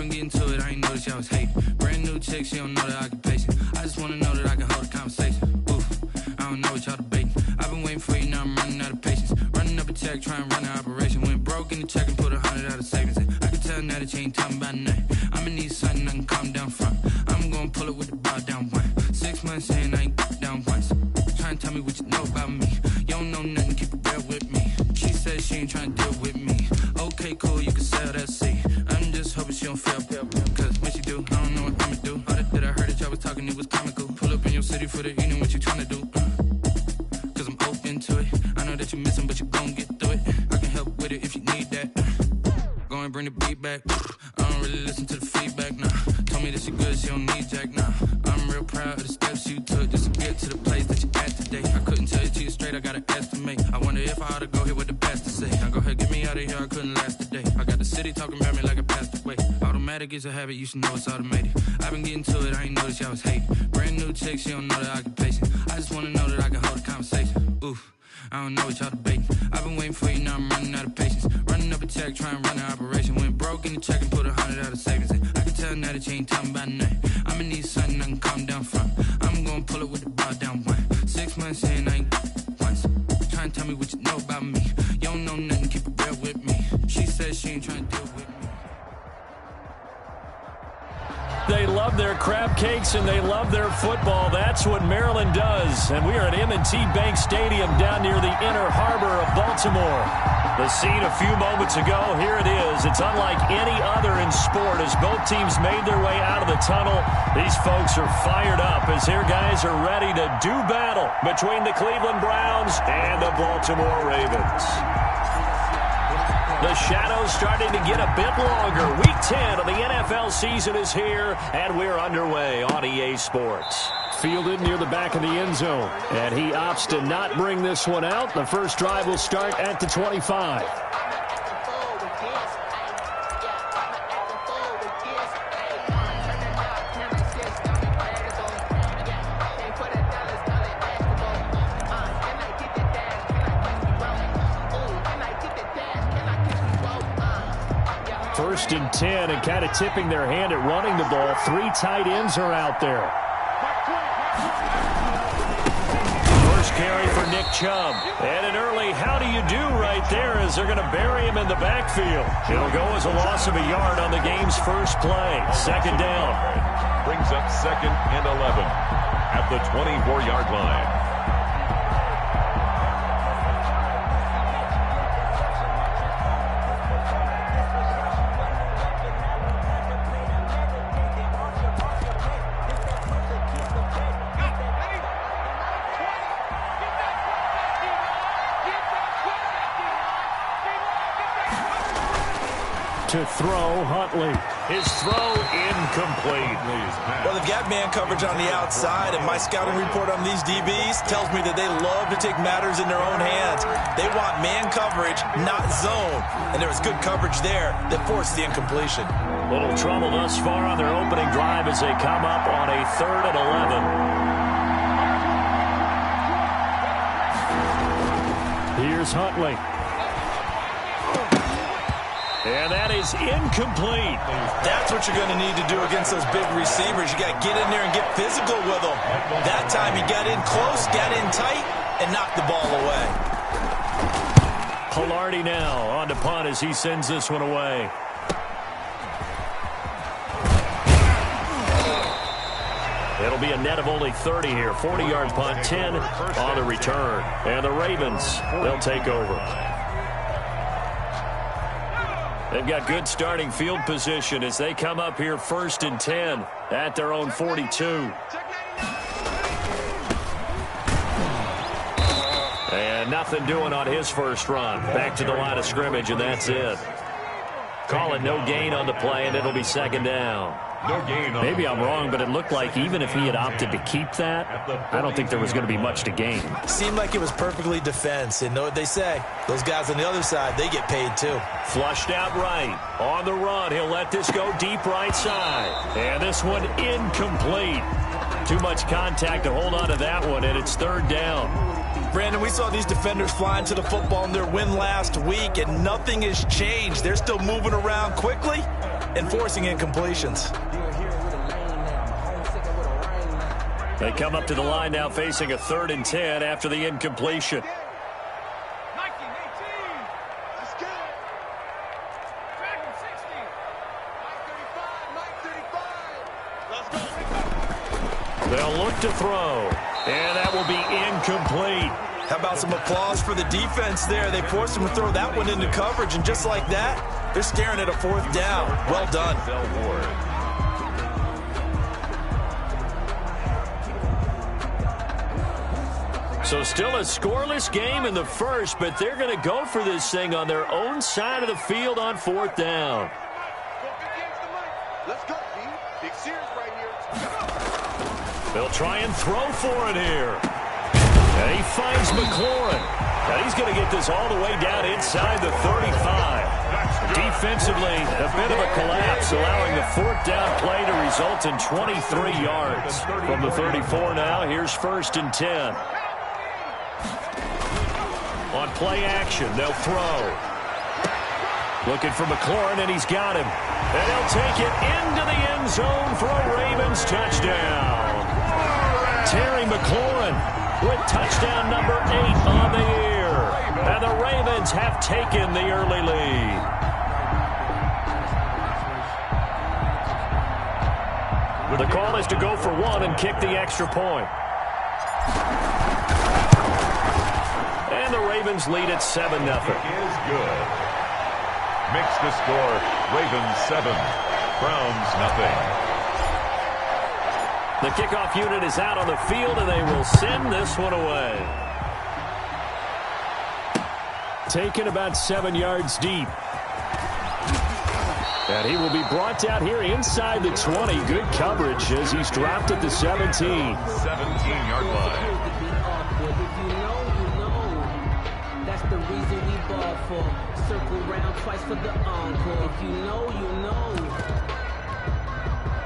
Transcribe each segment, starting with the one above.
been getting to it, I ain't noticed y'all was hating. Brand new chick, she don't know the occupation. I just wanna know that I can hold a conversation. Oof, I don't know what y'all debating. I've been waiting for you, now I'm running out of patience. Running up a check, trying to run an operation. Went broke in the check and put 100 out of savings in. I can tell now that you ain't talking about nothing. I'ma need something I can calm down from. I'm gonna pull it with the bar down one. 6 months in, I ain't down once. Trying to tell me what you know about me. You don't know nothing, keep it real with me. She said she ain't trying to deal with me. Okay, cool, you can sell that seat. I'm just hoping she don't feel. Cause when she do, I don't know what I'ma do. All that I heard that y'all was talking, it was comical. Pull up in your city for the evening, what you trying to do? Cause I'm open to it. I know that you're missing, but you gon' get through it. I can help with it if you need that. Go and bring the beat back. I don't really listen to the feedback, nah. Told me that she good, she don't need jack, nah. I'm real proud of the steps you took just to get to the place that you at today. I couldn't tell you to you straight, I gotta estimate. I wonder if I ought to go here with the best to say. Now go ahead, get me out of here, I couldn't last today. I got the city talking about me like I passed away. Automatic is a habit, you should know it's automated. I've been getting to it, I ain't noticed y'all was hating. Brand new chick, she don't know the occupation. I just wanna know that I can hold a conversation. Oof, I don't know what y'all debating. I've been waiting for you, now I'm running out of patience. Running up a check, trying to run an operation. Went broke in the check and put 100 out of savings in. I can tell now that you ain't talking about nothing. I'ma need something I can calm down from. I'm gonna pull it with the bar down one. 6 months in, I ain't once. Trying to tell me what you know about me. You don't know nothing, keep it real with me. She said she ain't trying to deal with me. They love their crab cakes and they love their football. That's what Maryland does. And we are at M&T Bank Stadium down near the inner harbor of Baltimore. The scene a few moments ago, here it is. It's unlike any other in sport as both teams made their way out of the tunnel. These folks are fired up as their guys are ready to do battle between the Cleveland Browns and the Baltimore Ravens. The shadows starting to get a bit longer. Week 10 of the NFL season is here, and we're underway on EA Sports. Fielded near the back of the end zone, and he opts to not bring this one out. The first drive will start at the 25. First and 10, and kind of tipping their hand at running the ball. 3 tight ends are out there. First carry for Nick Chubb. And an early how do you do right there as they're going to bury him in the backfield. It'll go as a loss of a yard on the game's first play. Second down. Brings up 2nd and 11 at the 24-yard line. To throw, Huntley. His throw incomplete. Well, they've got man coverage on the outside, and my scouting report on these DBs tells me that they love to take matters in their own hands. They want man coverage, not zone. And there was good coverage there that forced the incompletion. Little trouble thus far on their opening drive as they come up on a 3rd and 11. Here's Huntley. And that is incomplete. That's what you're going to need to do against those big receivers. You got to get in there and get physical with them. That time he got in close, got in tight, and knocked the ball away. Pilardi now on to punt as he sends this one away. It'll be a net of only 30 here. 40-yard punt, 10 on the return. And the Ravens, they'll take over. They've got good starting field position as they come up here 1st and 10 at their own 42. And nothing doing on his first run. Back to the line of scrimmage, and that's it. Call it no gain on the play, and it'll be 2nd down. Maybe I'm wrong, but it looked like even if he had opted to keep that, I don't think there was going to be much to gain. Seemed like it was perfectly defense. And know what they say? Those guys on the other side, they get paid too. Flushed out right. On the run, he'll let this go deep right side. And this one incomplete. Too much contact to hold on to that one, and it's 3rd down. Brandon, we saw these defenders flying to the football in their win last week, and nothing has changed. They're still moving around quickly. and forcing incompletions. They come up to the line now facing a 3rd and 10 after the incompletion. They'll look to throw, and that will be incomplete. How about some applause for the defense there? They forced him to throw that one into coverage, and just like that, they're staring at a 4th down. Well done. So still a scoreless game in the first, but they're going to go for this thing on their own side of the field on 4th down. Let's go, B. Big Sears right here. They'll try and throw for it here. And he finds McLaurin. And he's going to get this all the way down inside the 35. Defensively, a bit of a collapse, allowing the 4th down play to result in 23 yards. From the 34 now, here's 1st and 10. On play action, they'll throw. Looking for McLaurin, and he's got him. And he'll take it into the end zone for a Ravens touchdown. Terry McLaurin with touchdown number 8 on the year. And the Ravens have taken the early lead. The call is to go for 1 and kick the extra point. And the Ravens lead at 7-0. Is good. Makes the score Ravens 7, Browns nothing. The kickoff unit is out on the field, and they will send this one away. Taken about 7 yards deep. And he will be brought down here inside the 20. Good coverage as he's dropped at the 17. 17-yard line. That's the reason we ball for. Circle round twice for the encore. If you know, you know.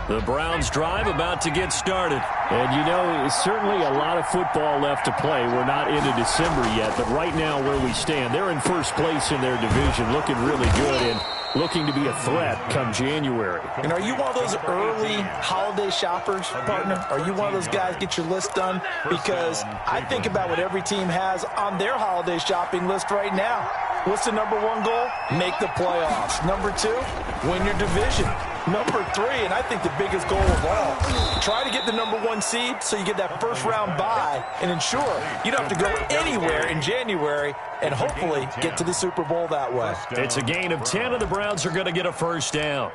The Browns drive about to get started. And you know, certainly a lot of football left to play. We're not into December yet, but right now where we stand, they're in first place in their division, looking really good and looking to be a threat come January. And are you one of those early holiday shoppers, partner? Are you one of those guys get your list done? Because I think about what every team has on their holiday shopping list right now. What's the number 1 goal? Make the playoffs. Number 2, win your division. Number 3, and I think the biggest goal of all, try to get the number 1 seed so you get that first-round bye and ensure you don't have to go anywhere in January and hopefully get to the Super Bowl that way. It's a gain of 10, and the Browns are going to get a first down.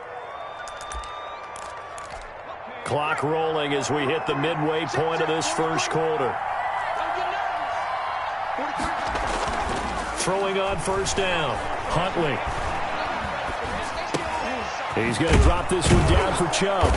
Clock rolling as we hit the midway point of this first quarter. Throwing on first down, Huntley. He's going to drop this one down for Chubb.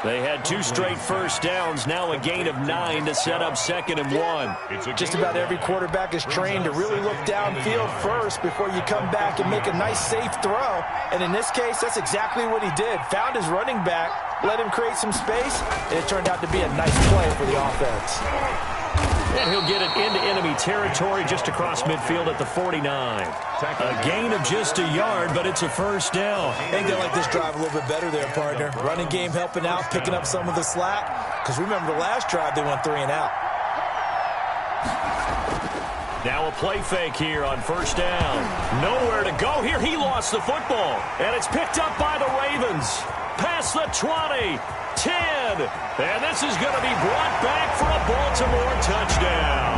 They had 2 straight first downs, now a gain of 9 to set up 2nd and 1. Just about every quarterback is trained to really look downfield first before you come back and make a nice, safe throw. And in this case, that's exactly what he did. Found his running back, let him create some space, and it turned out to be a nice play for the offense. And he'll get it into enemy territory just across midfield at the 49. A gain of just a yard, but it's a first down. I think they like this drive a little bit better there, partner. Running game helping out, picking up some of the slack. Because remember the last drive, they went 3 and out. Now a play fake here on first down. Nowhere to go here. He lost the football. And it's picked up by the Ravens. Past the 20. 10, and this is going to be brought back for a Baltimore touchdown.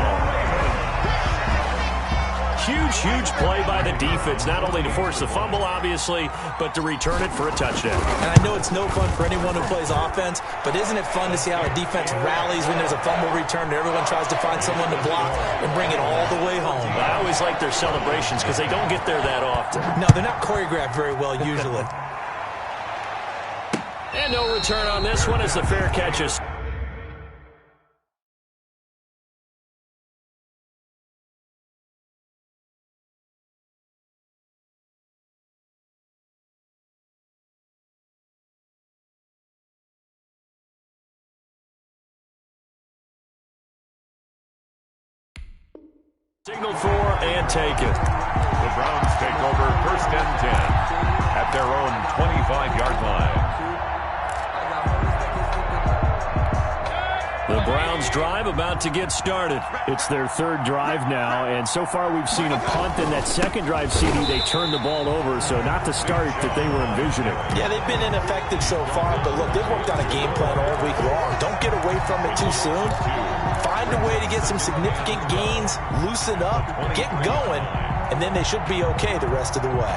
Huge play by the defense, not only to force the fumble, obviously, but to return it for a touchdown. And I know it's no fun for anyone who plays offense, but isn't it fun to see how a defense rallies when there's a fumble return and everyone tries to find someone to block and bring it all the way home? I always like their celebrations because they don't get there that often. No, they're not choreographed very well usually. And no return on this one as the fair catch is. Signaled for and taken. The Browns take over 1st and 10 at at their own 25-yard line. The Browns drive about to get started. It's their third drive now, and so far we've seen a punt. In that second drive, CD, they turned the ball over, so not the start that they were envisioning. Yeah, they've been ineffective so far, but look, they've worked on a game plan all week long. Don't get away from it too soon. Find a way to get some significant gains, loosen up, get going, and then they should be okay the rest of the way.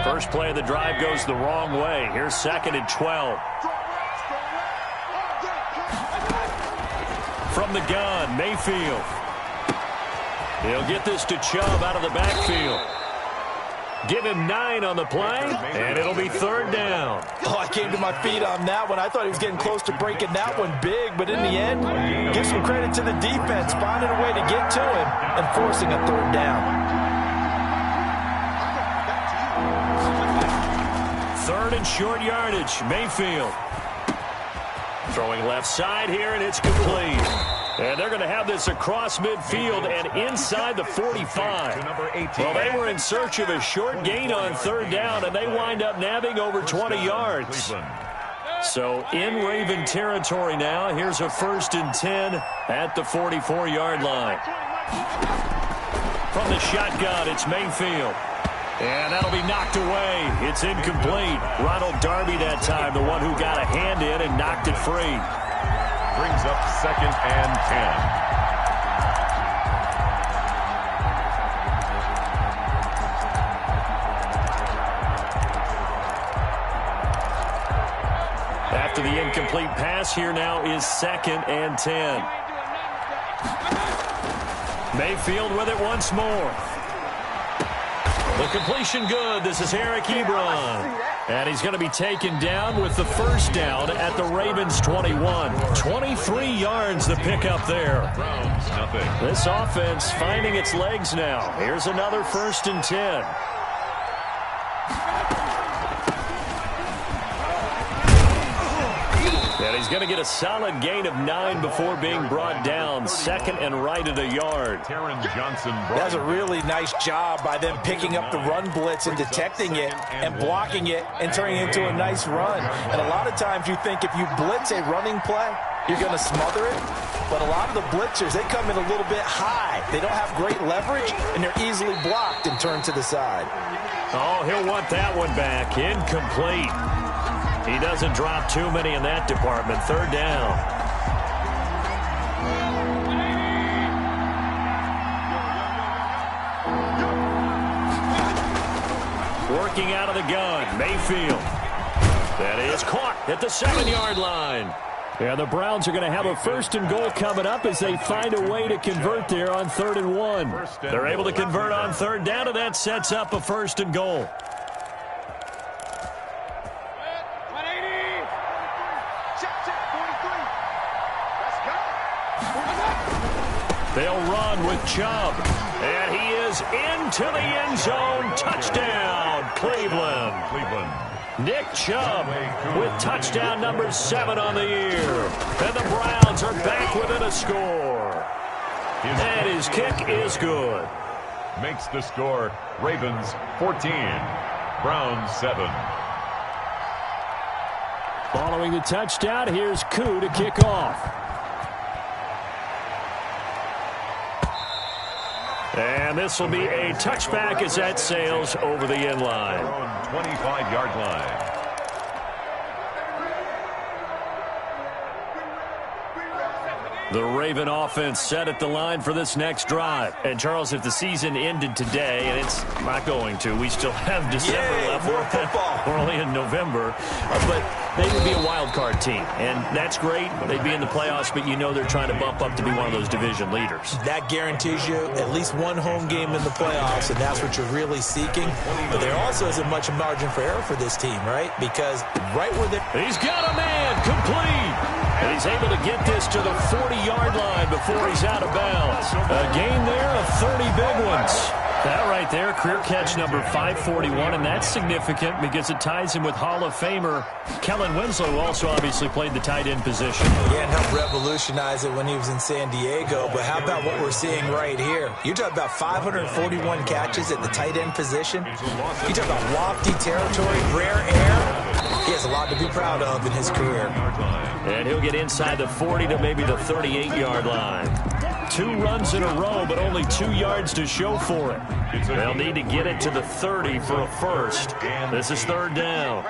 First play of the drive goes the wrong way. Here's 2nd and 12. From the gun, Mayfield. He'll get this to Chubb out of the backfield. Give him 9 on the play, and it'll be 3rd down. Oh, I came to my feet on that one. I thought he was getting close to breaking that one big, but in the end, give some credit to the defense, finding a way to get to him and forcing a 3rd down. 3rd and short yardage, Mayfield. Throwing left side here, and it's complete. And they're going to have this across midfield and inside the 45. Well, they were in search of a short gain on 3rd down, and they wind up nabbing over 20 yards. So in Raven territory now, here's a 1st and 10 at the 44-yard line. From the shotgun, it's Mayfield. And that'll be knocked away. It's incomplete. Ronald Darby that time, the one who got a hand in and knocked it free. Brings up 2nd and 10. After the incomplete pass, here now is 2nd and 10. Mayfield with it once more. The completion good. This is Eric Ebron. And he's going to be taken down with the 1st down at the Ravens' 21. 23 yards the pickup there. Browns, nothing. This offense finding its legs now. Here's another 1st and 10. And he's going to get a solid gain of 9 before being brought down. 2nd and right at a yard. Taron Johnson. That's a really nice job by them picking up the run blitz and detecting it and blocking it and turning it into a nice run. And a lot of times you think if you blitz a running play, you're going to smother it. But a lot of the blitzers, they come in a little bit high. They don't have great leverage, and they're easily blocked and turned to the side. Oh, he'll want that one back. Incomplete. He doesn't drop too many in that department. 3rd down. Working out of the gun, Mayfield. That is caught at the 7-yard line. Yeah, the Browns are going to have a 1st and goal coming up as they find a way to convert there on 3rd and 1. They're able to convert on 3rd down, and that sets up a 1st and goal. They'll run with Chubb. And he is into the end zone. Touchdown, Cleveland. Nick Chubb with touchdown number 7 on the year. And the Browns are back within a score. And his kick is good. Makes the score Ravens 14, Browns 7. Following the touchdown, here's Koo to kick off. And this will be a touchback as that sails over the end line. 25-yard line. The Raven offense set at the line for this next drive. And, Charles, if the season ended today, and it's not going to, we still have December left. More football. We're only in November. But they would be a wild card team. And that's great. They'd be in the playoffs, but you know they're trying to bump up to be one of those division leaders. That guarantees you at least one home game in the playoffs, and that's what you're really seeking. But there also isn't much margin for error for this team, right? Because right where they're... He's got a man complete. And he's able to get this to the 40-yard line before he's out of bounds. A gain there of 30 big ones. That right there, career catch number 541, and that's significant because it ties him with Hall of Famer Kellen Winslow, who also obviously played the tight end position. Yeah, and helped revolutionize it when he was in San Diego. But how about what we're seeing right here? You're talking about 541 catches at the tight end position. You're talking about lofty territory, rare air. He has a lot to be proud of in his career. And he'll get inside the 40 to maybe the 38-yard line. 2 runs in a row, but only 2 yards to show for it. They'll need to get it to the 30 for a first. This is 3rd down.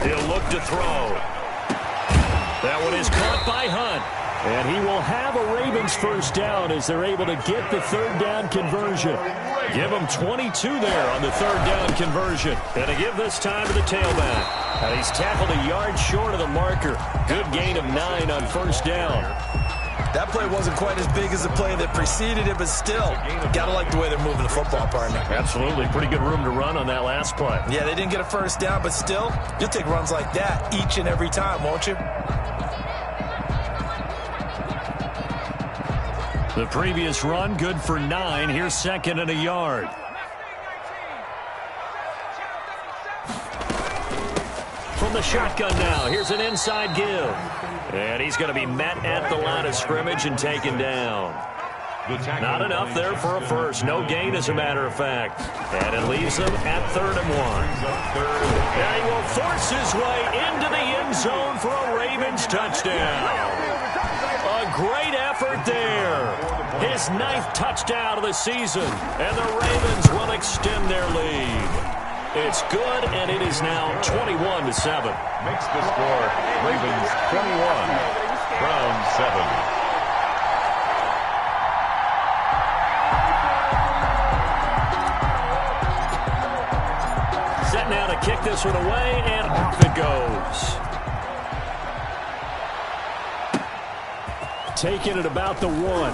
He'll look to throw. That one is caught by Hunt. And he will have a Ravens first down as they're able to get the 3rd down conversion. Give him 22 there on the 3rd down conversion. And to give this time to the tailback. And he's tackled a yard short of the marker. Good gain of 9 on first down. That play wasn't quite as big as the play that preceded it, but still, got to like the way they're moving the football, partner. Absolutely. Pretty good room to run on that last play. Yeah, they didn't get a first down, but still, you'll take runs like that each and every time, won't you? The previous run, good for 9. Here's 2nd and a yard. From the shotgun now, here's an inside give. And he's going to be met at the line of scrimmage and taken down. Not enough there for a first. No gain, as a matter of fact. And it leaves them at 3rd and 1. And he will force his way into the end zone for a Ravens touchdown. A great effort there. His 9th touchdown of the season. And the Ravens will extend their lead. It's good, and it is now 21-7. Makes the score Ravens 21, Browns 7. Set now to kick this one away, and off it goes. Taking it about the 1.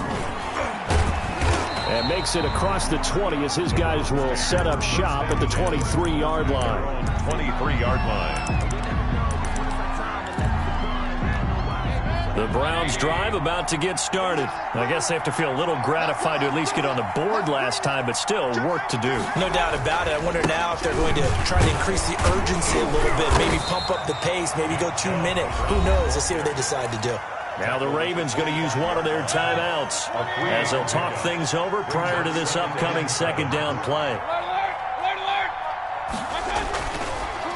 And makes it across the 20 as his guys will set up shop at the 23-yard line. 23-yard line. The Browns drive about to get started. I guess they have to feel a little gratified to at least get on the board last time, but still work to do. No doubt about it. I wonder now if they're going to try to increase the urgency a little bit, maybe pump up the pace, maybe go 2 minute. Who knows? Let's see what they decide to do. Now the Ravens going to use one of their timeouts as they'll talk things over prior to this upcoming 2nd down play.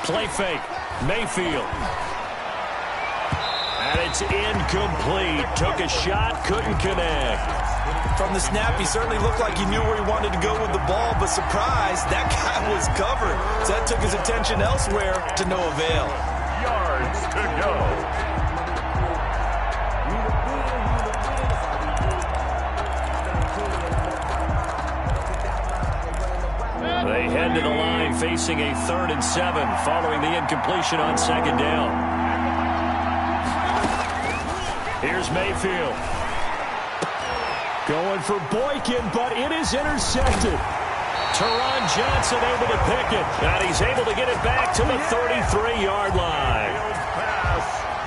Play fake. Mayfield. And it's incomplete. Took a shot, couldn't connect. From the snap, he certainly looked like he knew where he wanted to go with the ball, but surprise, that guy was covered. So that took his attention elsewhere to no avail. Yards to go. They head to the line facing a 3rd and 7 following the incompletion on 2nd down. Here's Mayfield. Going for Boykin, but it is intercepted. Teron Johnson able to pick it, and he's able to get it back to the 33-yard line.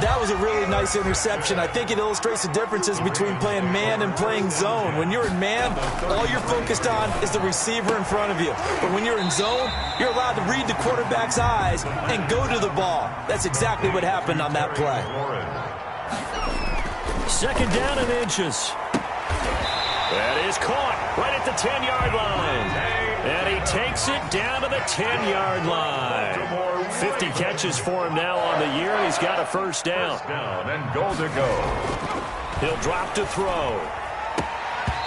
That was a really nice interception. I think it illustrates the differences between playing man and playing zone. When you're in man, all you're focused on is the receiver in front of you. But when you're in zone, you're allowed to read the quarterback's eyes and go to the ball. That's exactly what happened on that play. 2nd down and inches. That is caught right at the 10-yard line. And he takes it down to the 10-yard line. 50 catches for him now on the year, and he's got a first down. And goal to go. He'll drop to throw.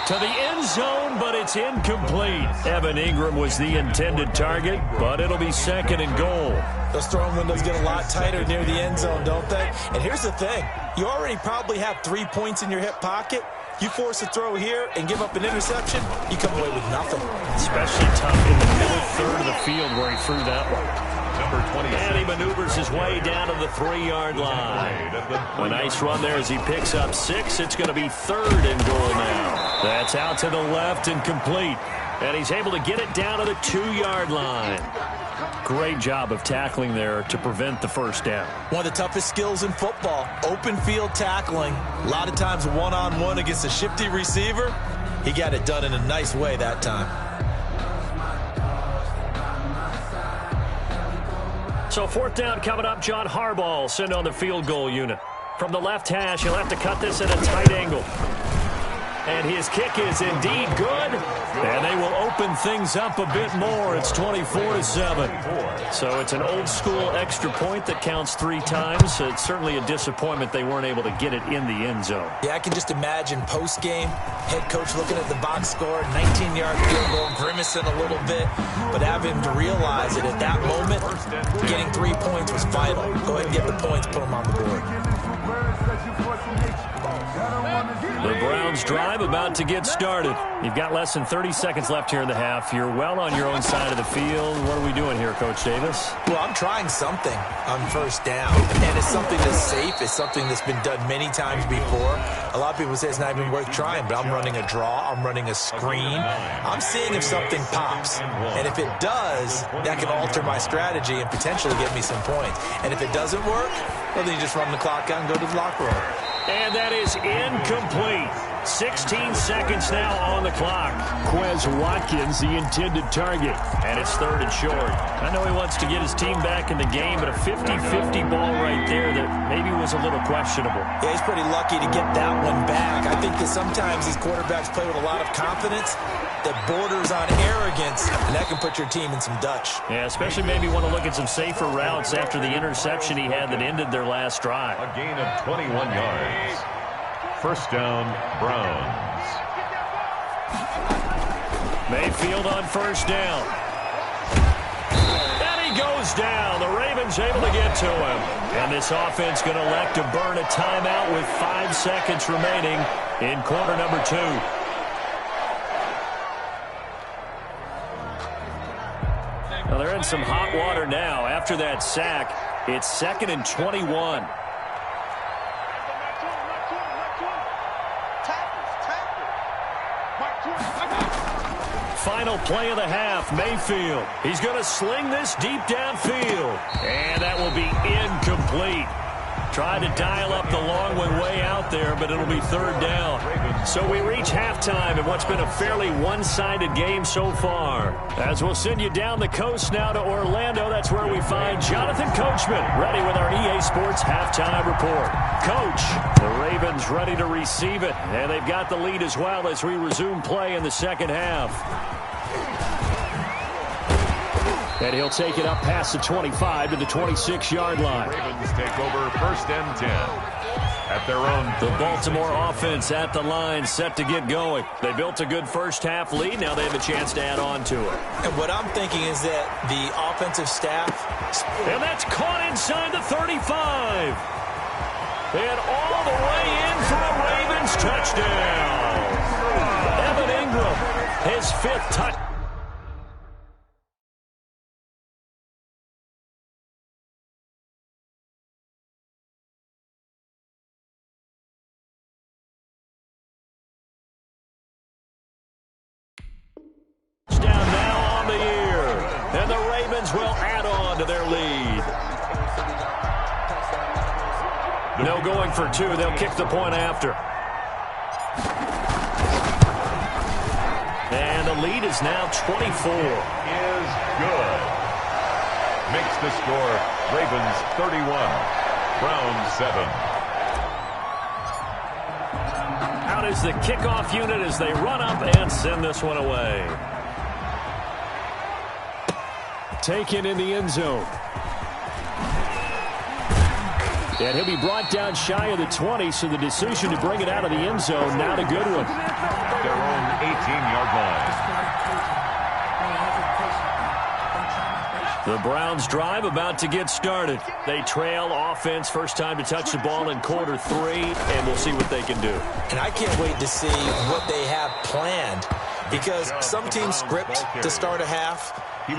To the end zone, but it's incomplete. Evan Ingram was the intended target, but it'll be 2nd and goal. Those throwing windows get a lot tighter near the end zone, don't they? And here's the thing. You already probably have 3 points in your hip pocket. You force a throw here and give up an interception, you come away with nothing. Especially tough in the middle third of the field where he threw that one. And he maneuvers his way down to the 3-yard line. A nice run there as he picks up 6. It's going to be 3rd and goal now. That's out to the left and complete. And he's able to get it down to the 2-yard line. Great job of tackling there to prevent the first down. One of the toughest skills in football, open field tackling. A lot of times one-on-one against a shifty receiver. He got it done in a nice way that time. So fourth down coming up. John Harbaugh sent on the field goal unit. From the left hash, he'll have to cut this at a tight angle. And his kick is indeed good. And they will open things up a bit more. It's 24-7. So it's an old-school extra point that counts 3 times. It's certainly a disappointment they weren't able to get it in the end zone. Yeah, I can just imagine post-game, head coach looking at the box score, 19-yard field goal, grimacing a little bit. But having to realize that at that moment, getting 3 points was vital. Go ahead and get the points, put them on the board. The Browns drive about to get started. You've got less than 30 seconds left here in the half. You're well on your own side of the field. What are we doing here, Coach Davis? Well, I'm trying something on first down. And it's something that's safe. It's something that's been done many times before. A lot of people say it's not even worth trying, but I'm running a draw. I'm running a screen. I'm seeing if something pops. And if it does, that can alter my strategy and potentially get me some points. And if it doesn't work, well, then you just run the clock out and go to the locker room. And that is incomplete. 16 seconds now on the clock. Quez Watkins, the intended target. And it's 3rd and short. I know he wants to get his team back in the game, but a 50-50 ball right there that maybe was a little questionable. Yeah, he's pretty lucky to get that one back. I think that sometimes these quarterbacks play with a lot of confidence that borders on arrogance, and that can put your team in some Dutch. Yeah, especially maybe want to look at some safer routes after the interception he had that ended their last drive. A gain of 21 yards. First down, Browns. Mayfield on first down. And he goes down. The Ravens able to get to him. And this offense going to elect to burn a timeout with 5 seconds remaining in quarter number 2. Well, they're in some hot water now. After that sack, it's 2nd and 21. Final play of the half, Mayfield. He's going to sling this deep downfield. And that will be incomplete. Tried to dial up the long one way out there, but it'll be 3rd down. So we reach halftime in what's been a fairly one-sided game so far. As we'll send you down the coast now to Orlando, that's where we find Jonathan Coachman, ready with our EA Sports halftime report. Coach, the Ravens ready to receive it, and they've got the lead as well as we resume play in the second half. And he'll take it up past the 25 to the 26-yard line. Ravens take over 1st and 10 at their own. The Baltimore offense at the line, set to get going. They built a good first half lead. Now they have a chance to add on to it. And what I'm thinking is that the offensive staff. And that's caught inside the 35. And all the way in for a Ravens touchdown. Evan Ingram, his 5th touchdown. Will add on to their lead. No going for 2. They'll kick the point after. And the lead is now 24. Is good. Makes the score Ravens 31, Browns 7. Out is the kickoff unit as they run up and send this one away. Taken in the end zone. And he'll be brought down shy of the 20, so the decision to bring it out of the end zone, not a good one. At their own 18-yard line. The Browns drive about to get started. They trail offense, first time to touch the ball in quarter 3, and we'll see what they can do. And I can't wait to see what they have planned, because some teams script to start a half.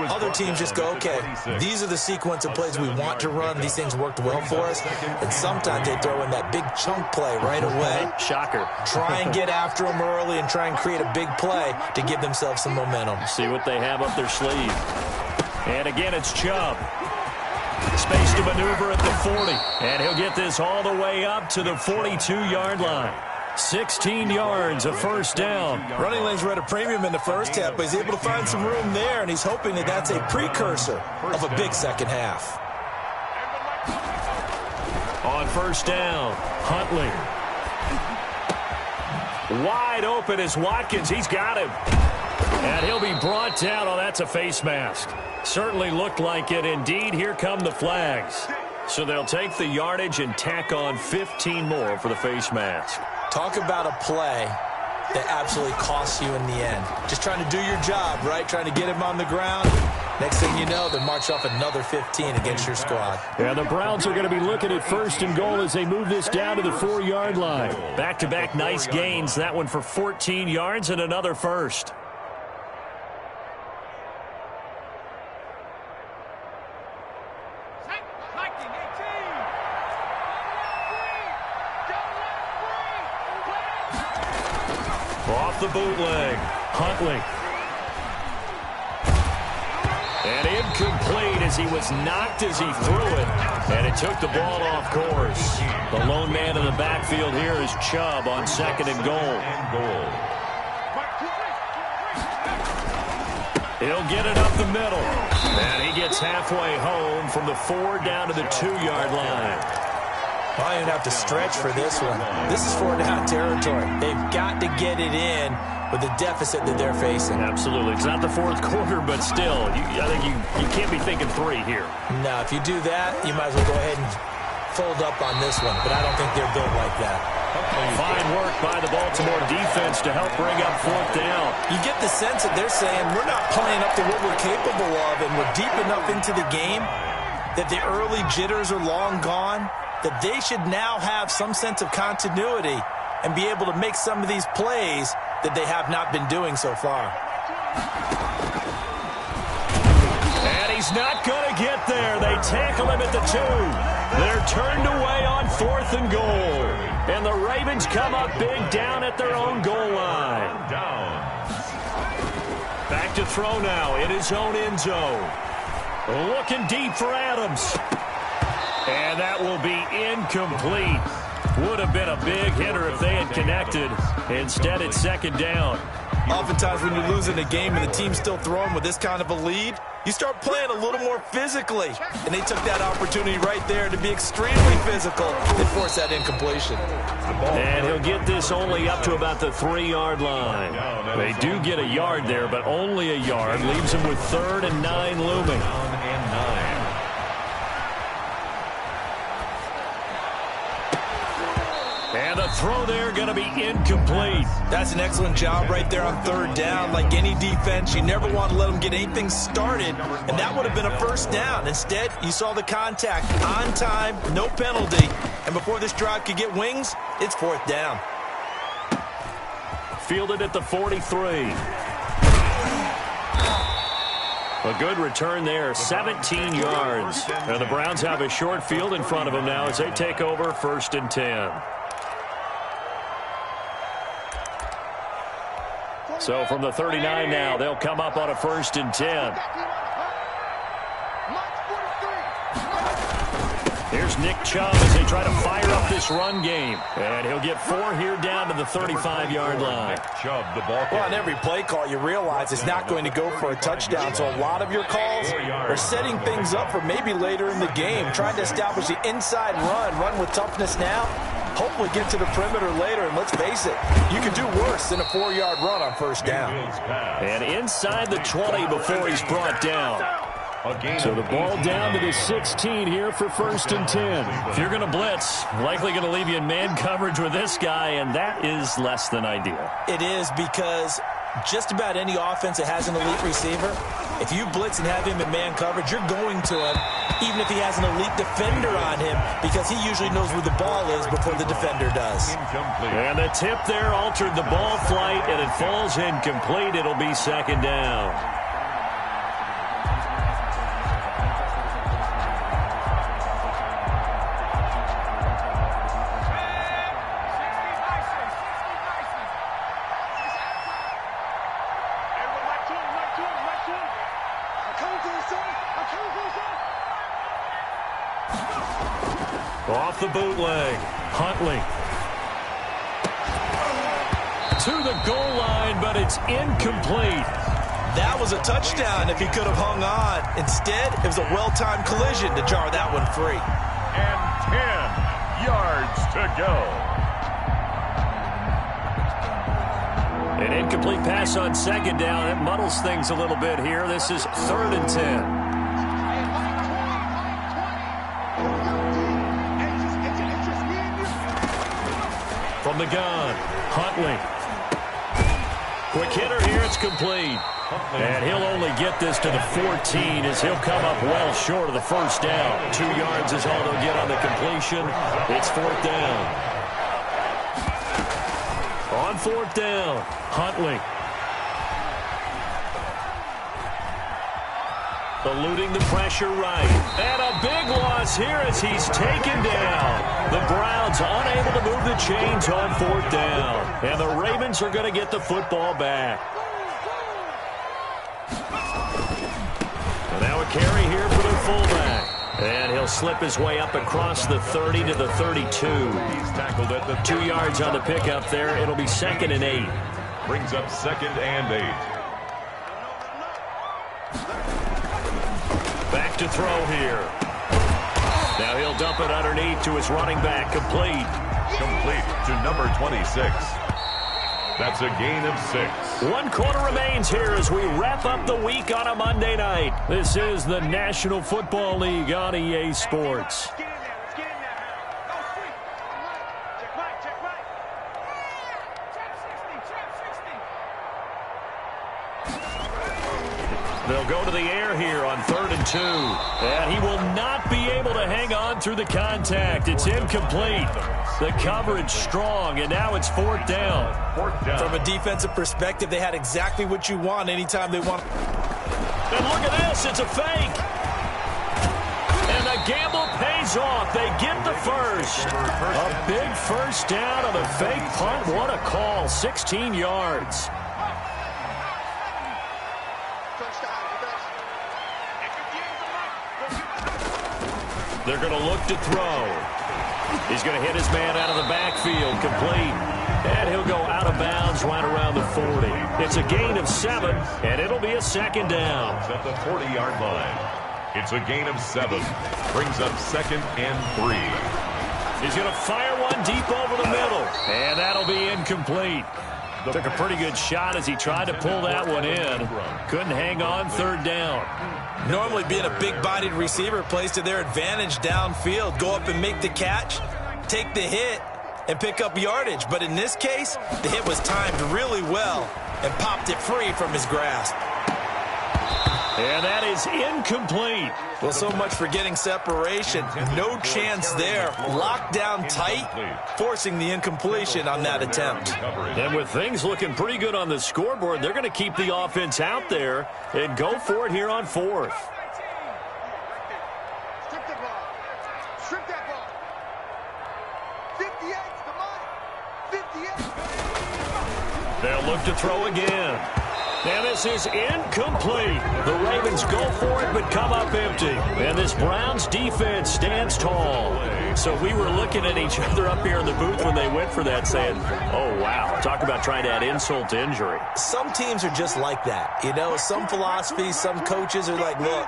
Other teams just go, okay, these are the sequence of plays we want to run. These things worked well for us. And sometimes they throw in that big chunk play right away. Shocker. Try and get after them early and try and create a big play to give themselves some momentum. See what they have up their sleeve. And again, it's Chubb. Space to maneuver at the 40. And he'll get this all the way up to the 42-yard line. 16 yards, a first down. Running lanes were at a premium in the first half, but he's able to find some room there, and he's hoping that that's a precursor of a big second half. On first down, Huntley. Wide open is Watkins. He's got him. And he'll be brought down. Oh, that's a face mask. Certainly looked like it. Indeed, here come the flags. So they'll take the yardage and tack on 15 more for the face mask. Talk about a play that absolutely costs you in the end. Just trying to do your job, right? Trying to get him on the ground. Next thing you know, they march off another 15 against your squad. Yeah, the Browns are going to be looking at first and goal as they move this down to the 4-yard line. Back-to-back nice gains. That one for 14 yards and another first. Off the bootleg, Huntley. And incomplete as he was knocked as he threw it. And it took the ball off course. The lone man in the backfield here is Chubb on second and goal. He'll get it up the middle. And he gets halfway home from the 4 down to the 2-yard line. I don't have to stretch for this one. This is 4-down territory. They've got to get it in with the deficit that they're facing. Absolutely. It's not the fourth quarter, but still, I think you can't be thinking 3 here. No, if you do that, you might as well go ahead and fold up on this one. But I don't think they're built like that. Fine work by the Baltimore defense to help bring up 4th down. You get the sense that they're saying we're not playing up to what we're capable of, and we're deep enough into the game that the early jitters are long gone, that they should now have some sense of continuity and be able to make some of these plays that they have not been doing so far. And he's not going to get there. They tackle him at the 2. They're turned away on 4th and goal. And the Ravens come up big down at their own goal line. Back to throw now in his own end zone. Looking deep for Adams. And that will be incomplete. Would have been a big hitter if they had connected. Instead, it's second down. Oftentimes when you're losing a game and the team's still throwing with this kind of a lead, you start playing a little more physically. And they took that opportunity right there to be extremely physical and force that incompletion. And he'll get this only up to about the 3-yard line. They do get a yard there, but only a yard. Leaves him with 3rd and 9 looming. And the throw there going to be incomplete. That's an excellent job right there on 3rd down. Like any defense, you never want to let them get anything started, and that would have been a first down. Instead, you saw the contact on time, no penalty, and before this drive could get wings, it's 4th down. Fielded at the 43. A good return there, 17 yards. And the Browns have a short field in front of them now as they take over 1st and 10. So from the 39 now, they'll come up on a 1st and 10. Here's Nick Chubb as they try to fire up this run game. And he'll get 4 here down to the 35-yard line. Well, on every play call, you realize it's not going to go for a touchdown. So a lot of your calls are setting things up for maybe later in the game, trying to establish the inside run with toughness now. Hopefully get to the perimeter later, and let's face it, you could do worse than a 4-yard run on 1st down. And inside the 20 before he's brought down. So the ball down to the 16 here for 1st and 10. If you're going to blitz, likely going to leave you in man coverage with this guy, and that is less than ideal. It is, because just about any offense that has an elite receiver, if you blitz and have him in man coverage, you're going to him, even if he has an elite defender on him, because he usually knows where the ball is before the defender does. And the tip there altered the ball flight, and it falls incomplete. It'll be 2nd down. Come to the sun. the bootleg. Huntley. To the goal line, but it's incomplete. That was a touchdown if he could have hung on. Instead, it was a well-timed collision to jar that one free. And 10 yards to go. An incomplete pass on second down. It muddles things a little bit here. This is 3rd and 10. From the gun, Huntley. Quick hitter here, it's complete. And he'll only get this to the 14 as he'll come up well short of the first down. 2 yards is all they'll get on the completion. It's 4th down. On 4th down, Huntley. Eluding the pressure right. And a big loss here as he's taken down. The Browns unable to move the chains on 4th down. And the Ravens are going to get the football back. And now a carry here for the fullback. And he'll slip his way up across the 30 to the 32. He's tackled at the 2 yards on the pickup there. It'll be 2nd and 8. Brings up 2nd and 8. Back to throw here. Now he'll dump it underneath to his running back. Complete. Complete to number 26. That's a gain of 6. 1 quarter remains here as we wrap up the week on a Monday night. This is the National Football League on EA Sports. They'll go to the air here on 3rd and 2. And he will not be able to hang on through the contact. It's incomplete. The coverage strong, and now it's 4th down. 4th down. From a defensive perspective, they had exactly what you want anytime they want. And look at this. It's a fake. And the gamble pays off. They get the first. A big first down on a fake punt. What a call. 16 yards. They're going to look to throw. He's going to hit his man out of the backfield. Complete. And he'll go out of bounds right around the 40. It's a gain of 7, and it'll be a 2nd down. At the 40-yard line. It's a gain of 7. Brings up 2nd and 3. He's going to fire one deep over the middle. And that'll be incomplete. Took a pretty good shot as he tried to pull that one in. Couldn't hang on 3rd down. Normally being a big-bodied receiver plays to their advantage downfield. Go up and make the catch, take the hit, and pick up yardage. But in this case, the hit was timed really well and popped it free from his grasp. And that is incomplete. Well, so much for getting separation. No chance there. Locked down tight, forcing the incompletion on that attempt. And with things looking pretty good on the scoreboard, they're going to keep the offense out there and go for it here on 4th. Strip that ball. Strip that ball. 58's the money. 58. They'll look to throw again. And this is incomplete. The Ravens go for it but come up empty. And this Browns defense stands tall. So we were looking at each other up here in the booth when they went for that saying, oh, wow. Talk about trying to add insult to injury. Some teams are just like that. You know, some philosophies, some coaches are like, look,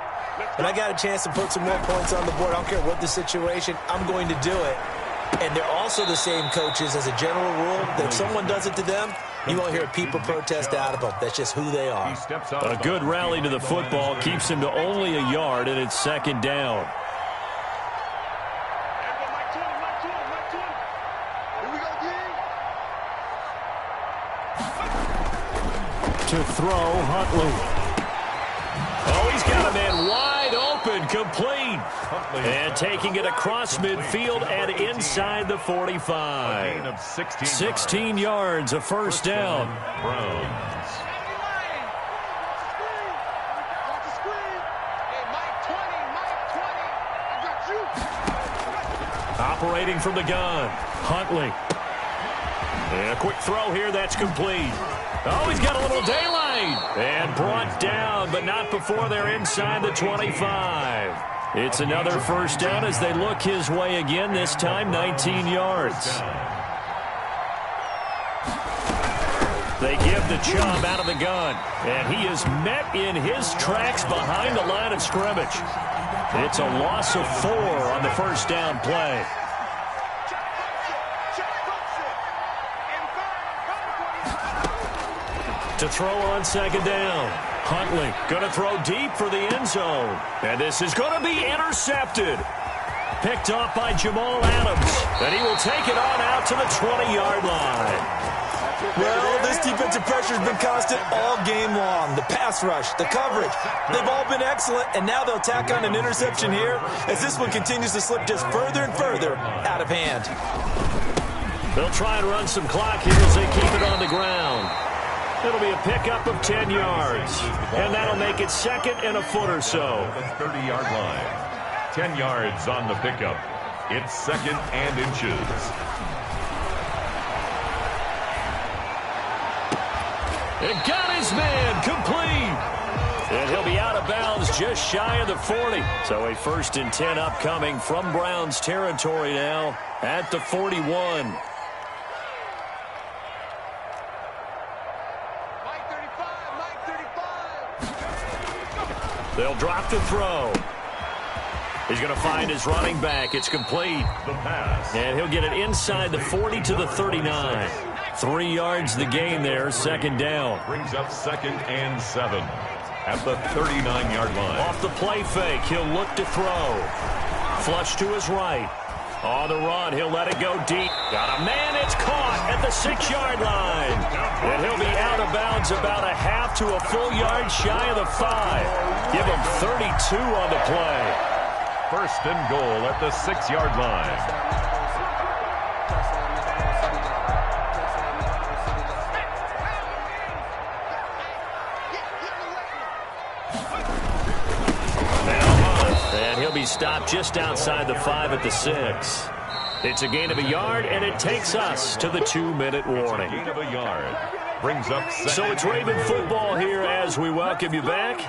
when I got a chance to put some more points on the board, I don't care what the situation, I'm going to do it. And they're also the same coaches as a general rule that if someone does it to them, you won't hear people protest out of them. That's just who they are. A good rally to the football keeps him to only a yard, and it's 2nd down. To throw, Huntley. Oh, he's got a man wide open, complete. And taking it across midfield and inside the 45. 16 yards, a first down. Browns. Operating from the gun, Huntley. And a quick throw here, that's complete. Oh, he's got a little daylight. And brought down, but not before they're inside the 25. It's another first down as they look his way again, this time 19 yards. They give the Chubb out of the gun, and he is met in his tracks behind the line of scrimmage. It's a loss of 4 on the first down play. To throw on second down. Huntley going to throw deep for the end zone. And this is going to be intercepted. Picked off by Jamal Adams. And he will take it on out to the 20-yard line. Well, this defensive pressure has been constant all game long. The pass rush, the coverage, they've all been excellent. And now they'll tack on an interception here as this one continues to slip just further and further out of hand. They'll try and run some clock here as they keep it on the ground. It'll be a pickup of 10 yards. And that'll make it second and a foot or so. 30-yard line. 10 yards on the pickup. It's second and inches. And got his man complete. And he'll be out of bounds just shy of the 40. So a 1st and 10 upcoming from Browns territory now at the 41. They'll drop the throw. He's going to find his running back. It's complete. The pass. And he'll get it inside the 40 to the 39. 3 yards the gain there, second down. Brings up second and 7 at the 39-yard line. Off the play fake, he'll look to throw. Flush to his right. On the run, he'll let it go deep. Got a man, it's caught at the 6-yard line. And he'll be out of bounds about a half to a full yard shy of the 5. Give him 32 on the play. 1st and goal at the 6-yard line. And he'll be stopped just outside the 5 at the 6. It's a gain of a yard, and it takes us to the 2-minute warning. Gain of a yard. Brings up second. So it's Raven football here as we welcome you back.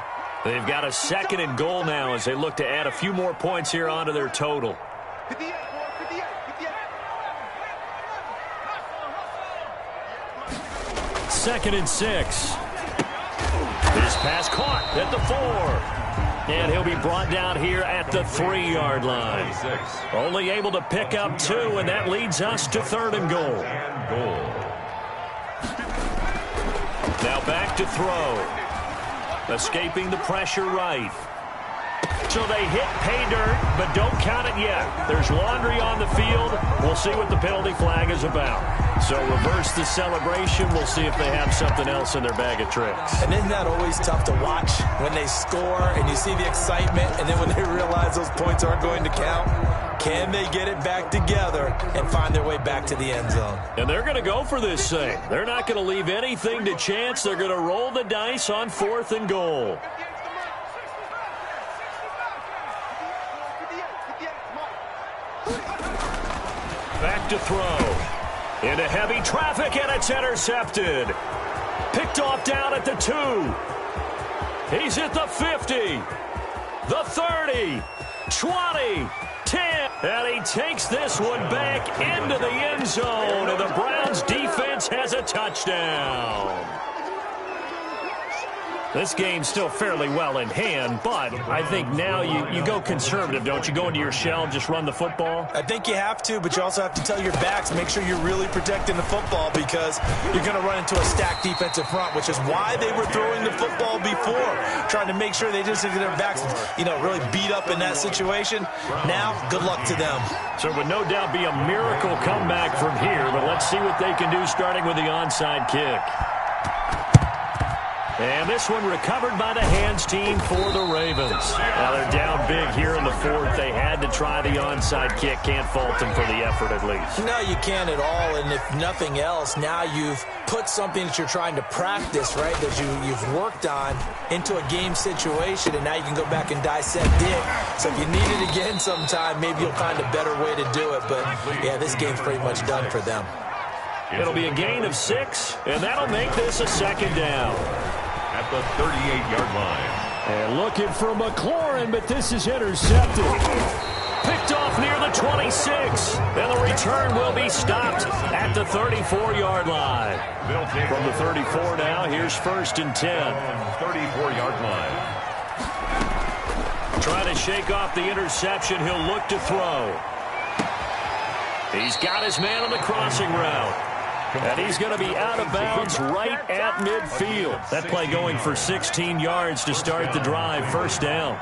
They've got a 2nd and goal now as they look to add a few more points here onto their total. 2nd and 6. His pass caught at the 4. And he'll be brought down here at the 3-yard line. Only able to pick up 2, and that leads us to 3rd and goal. Now back to throw. Escaping the pressure right. So they hit pay dirt, but don't count it yet. There's laundry on the field. We'll see what the penalty flag is about. So reverse the celebration. We'll see if they have something else in their bag of tricks. And isn't that always tough to watch when they score and you see the excitement, and then when they realize those points aren't going to count? Can they get it back together and find their way back to the end zone? And they're going to go for this thing. They're not going to leave anything to chance. They're going to roll the dice on 4th and goal. Back to throw. Into heavy traffic, and it's intercepted. Picked off down at the 2. He's at the 50. The 30. 20. 10. And he takes this one back into the end zone. And the Browns defense has a touchdown. This game's still fairly well in hand, but I think now you go conservative, don't you? Go into your shell and just run the football? I think you have to, but you also have to tell your backs, make sure you're really protecting the football because you're going to run into a stacked defensive front, which is why they were throwing the football before, trying to make sure they just get their backs, really beat up in that situation. Now, good luck to them. So it would no doubt be a miracle comeback from here, but let's see what they can do starting with the onside kick. And this one recovered by the hands team for the Ravens. Now they're down big here in the 4th. They had to try the onside kick. Can't fault them for the effort at least. No, you can't at all. And if nothing else, now you've put something that you're trying to practice, right, that you've worked on into a game situation, and now you can go back and dissect it. So if you need it again sometime, maybe you'll find a better way to do it. But, yeah, this game's pretty much done for them. It'll be a gain of 6, and that'll make this a 2nd down. At the 38-yard line. And looking for McLaurin, but this is intercepted. Picked off near the 26. And the return will be stopped at the 34-yard line. From the 34 now, here's 1st and 10. 34-yard line. Trying to shake off the interception. He'll look to throw. He's got his man on the crossing route. And he's going to be out of bounds right at midfield. That play going for 16 yards to start the drive. 1st down.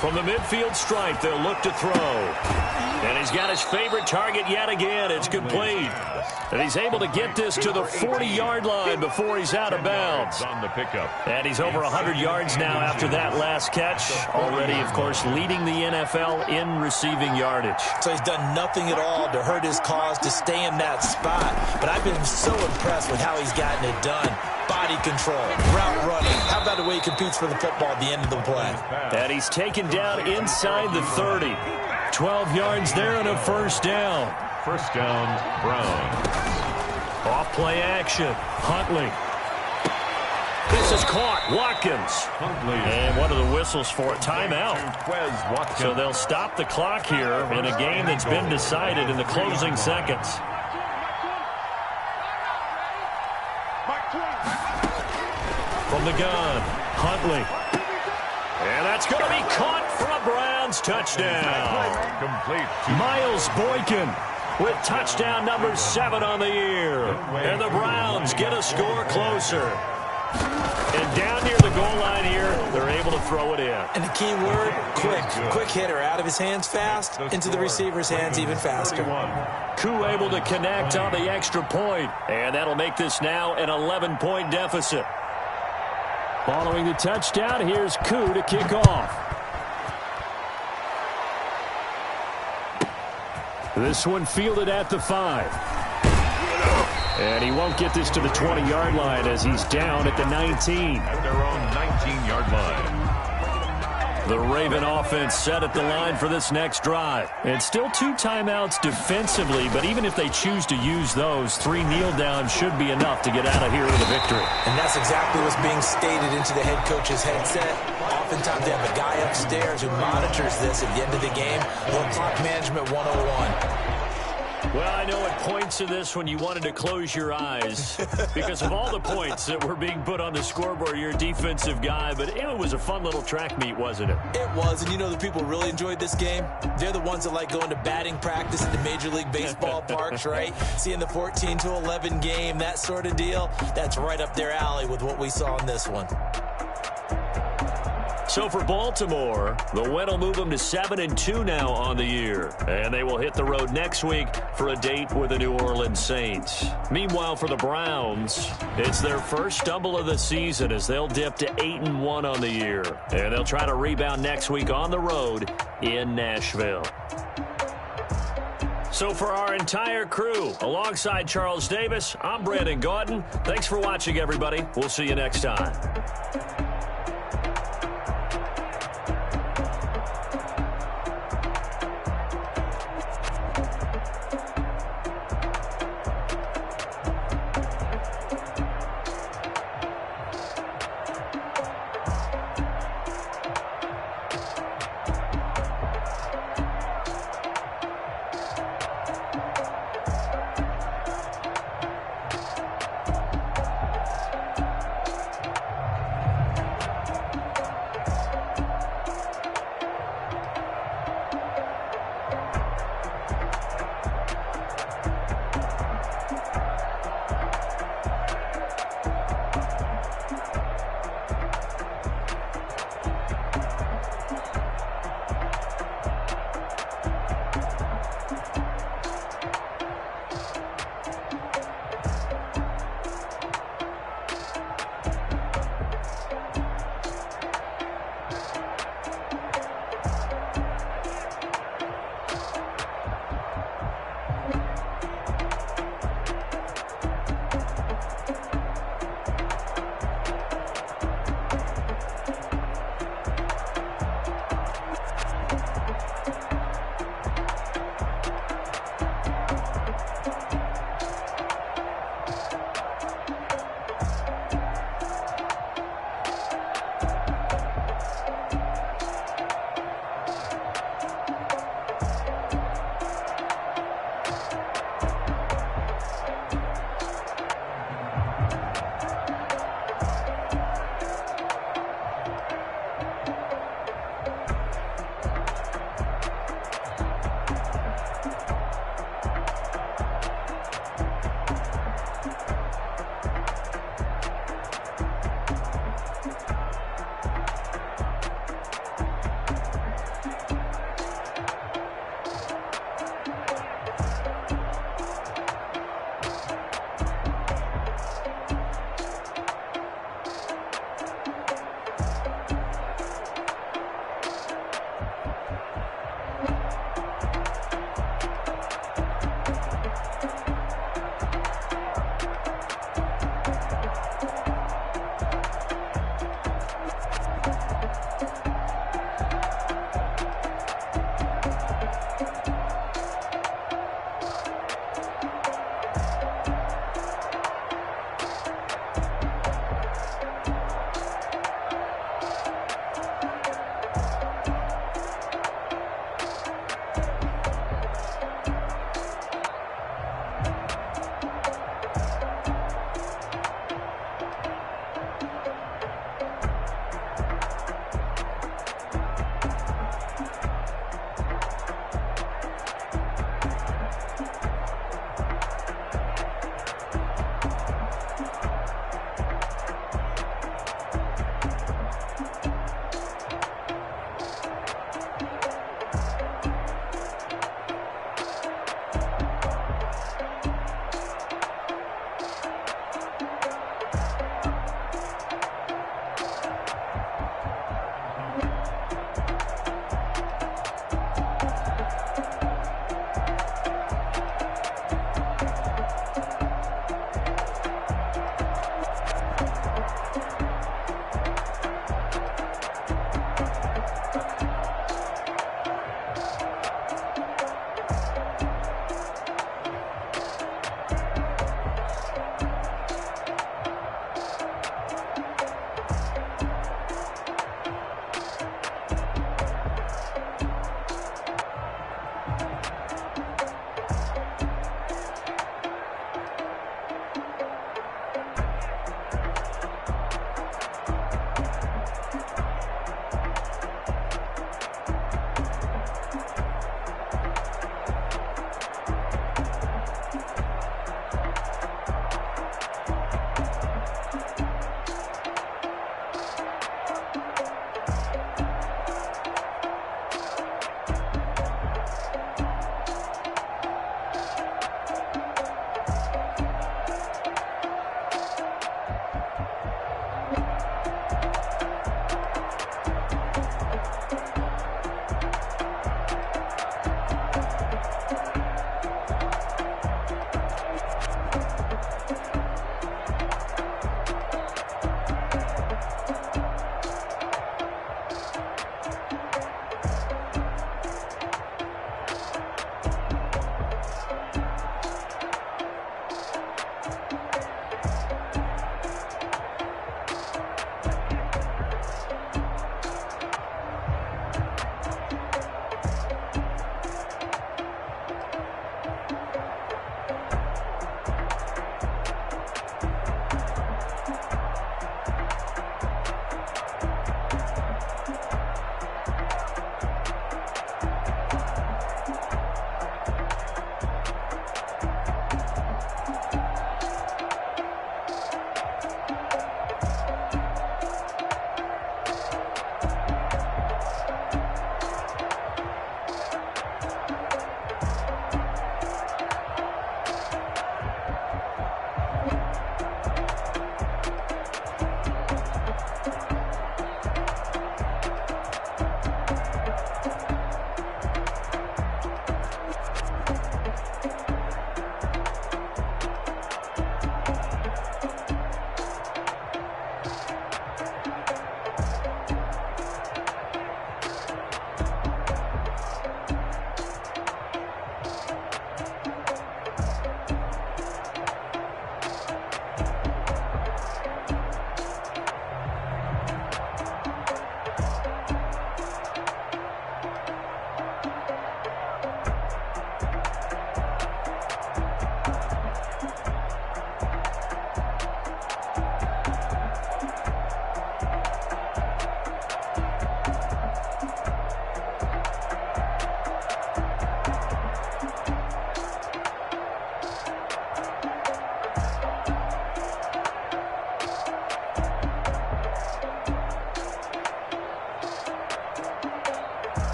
From the midfield stripe, they'll look to throw. And he's got his favorite target yet again. It's complete. And he's able to get this to the 40-yard line before he's out of bounds. On the pickup. And he's over 100 yards now after that last catch. Already, of course, leading the NFL in receiving yardage. So he's done nothing at all to hurt his cause to stay in that spot. But I've been so impressed with how he's gotten it done. Body control, route running. How about the way he competes for the football at the end of the play? And he's taken down inside the 30. 12 yards there and a 1st down. 1st down, Browns. Off play action. Huntley. This is caught. Watkins. Huntley. And what are the whistles for? Timeout. Watkins. So they'll stop the clock here in a game that's been decided in the closing seconds. From the gun, Huntley. And that's going to be caught for a Browns touchdown. Complete. Miles Boykin with touchdown number 7 on the year. And the Browns get a score closer. And down near the goal line here, they're able to throw it in. And the key word, quick. Quick hitter, out of his hands fast, into the receiver's hands even faster. Koo able to connect on the extra point. And that'll make this now an 11-point deficit. Following the touchdown, here's Koo to kick off. This one fielded at the 5. And he won't get this to the 20-yard line as he's down at the 19. At their own 19-yard line. The Raven offense set at the line for this next drive. And still 2 timeouts defensively, but even if they choose to use those, 3 kneel downs should be enough to get out of here with a victory. And that's exactly what's being stated into the head coach's headset. Oftentimes they have a guy upstairs who monitors this at the end of the game. Little clock management 101. Well, I know at points in this when you wanted to close your eyes because of all the points that were being put on the scoreboard. You're a defensive guy, but it was a fun little track meet, wasn't it? It was, and you know the people really enjoyed this game? They're the ones that like going to batting practice in the Major League Baseball parks, right? Seeing the 14-11 game, that sort of deal, that's right up their alley with what we saw in this one. So for Baltimore, the win will move them to 7-2 now on the year. And they will hit the road next week for a date with the New Orleans Saints. Meanwhile, for the Browns, it's their first stumble of the season as they'll dip to 8-1 on the year. And they'll try to rebound next week on the road in Nashville. So for our entire crew, alongside Charles Davis, I'm Brandon Gautin. Thanks for watching, everybody. We'll see you next time.